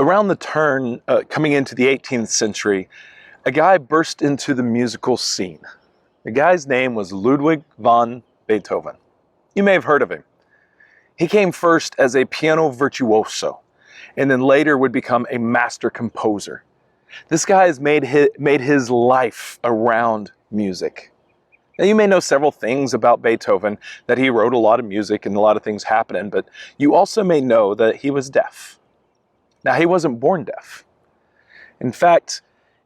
around the turn, coming into the 18th century, a guy burst into the musical scene. The guy's name was Ludwig van Beethoven. You may have heard of him. He came first as a piano virtuoso, and then later would become a master composer. This guy has made his life around music. Now, you may know several things about Beethoven, that he wrote a lot of music and a lot of things happening, but you also may know that he was deaf. Now, he wasn't born deaf. In fact,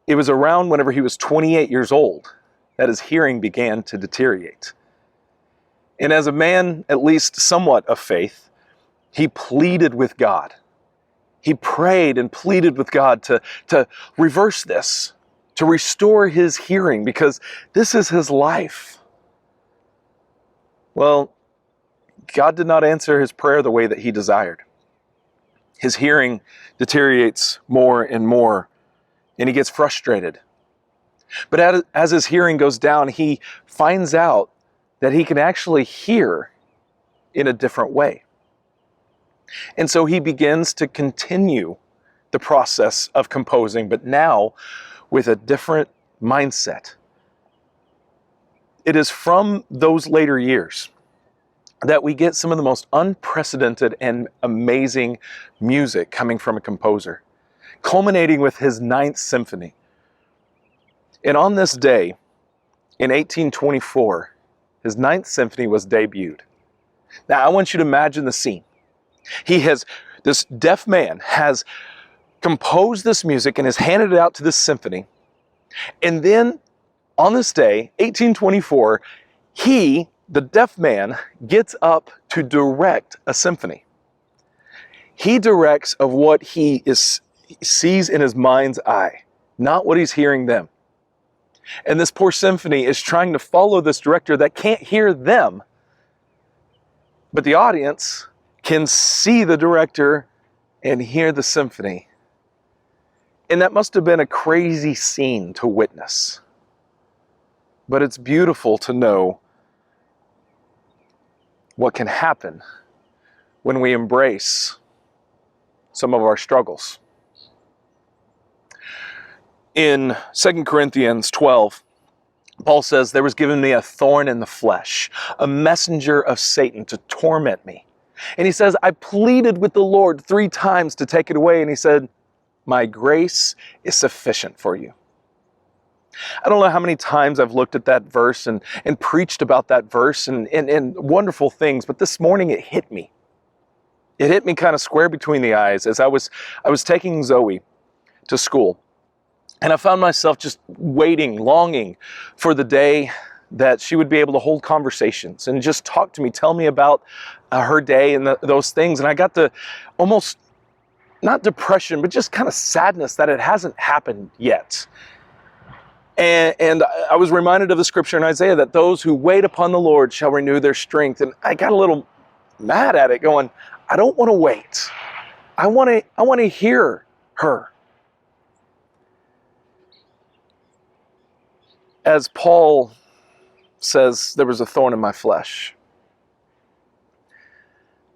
it was around whenever he was 28 years old that his hearing began to deteriorate. And as a man, at least somewhat of faith, he pleaded with God. He prayed and pleaded with God to reverse this, to restore his hearing, because this is his life. Well, God did not answer his prayer the way that he desired. His hearing deteriorates more and more, and he gets frustrated. But as his hearing goes down, he finds out that he can actually hear in a different way. And so he begins to continue the process of composing, but now with a different mindset. It is from those later years that we get some of the most unprecedented and amazing music coming from a composer, culminating with his Ninth Symphony. And on this day, in 1824, his Ninth Symphony was debuted. Now, I want you to imagine the scene. This deaf man has composed this music and has handed it out to this symphony. And then, on this day, 1824, he, the deaf man, gets up to direct a symphony. He directs of what he sees in his mind's eye, not what he's hearing them. And this poor symphony is trying to follow this director that can't hear them, but the audience can see the director and hear the symphony. And that must have been a crazy scene to witness. But it's beautiful to know what can happen when we embrace some of our struggles. In 2 Corinthians 12, Paul says, "There was given me a thorn in the flesh, a messenger of Satan to torment me." And he says, "I pleaded with the Lord 3 times to take it away." And he said, "My grace is sufficient for you." I don't know how many times I've looked at that verse and preached about that verse and wonderful things, but this morning it hit me. It hit me kind of square between the eyes as I was taking Zoe to school. And I found myself just waiting, longing for the day that she would be able to hold conversations and just talk to me, tell me about her day and those things. And I got the almost, not depression, but just kind of sadness that it hasn't happened yet. And I was reminded of the scripture in Isaiah that those who wait upon the Lord shall renew their strength. And I got a little mad at it, going, I don't want to wait. I want to hear her. As Paul says, there was a thorn in my flesh.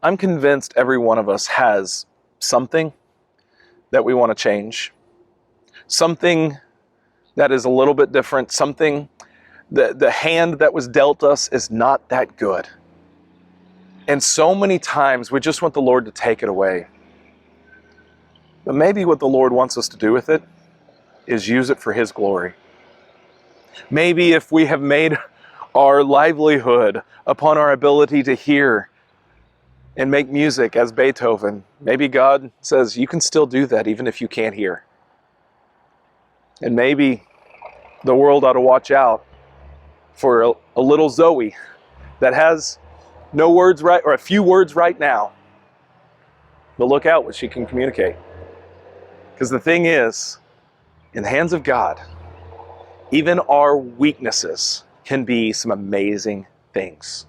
I'm convinced every one of us has something that we want to change. Something that is a little bit different. Something, the hand that was dealt us is not that good. And so many times we just want the Lord to take it away. But maybe what the Lord wants us to do with it is use it for His glory. Maybe if we have made our livelihood upon our ability to hear and make music as Beethoven, maybe God says you can still do that even if you can't hear. And maybe the world ought to watch out for a little Zoe that has no words right, or a few words right now, but look out what she can communicate. Because the thing is, in the hands of God, even our weaknesses can be some amazing things.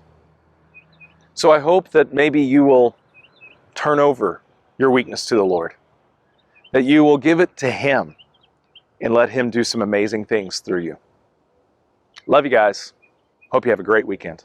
So I hope that maybe you will turn over your weakness to the Lord, that you will give it to Him and let Him do some amazing things through you. Love you guys. Hope you have a great weekend.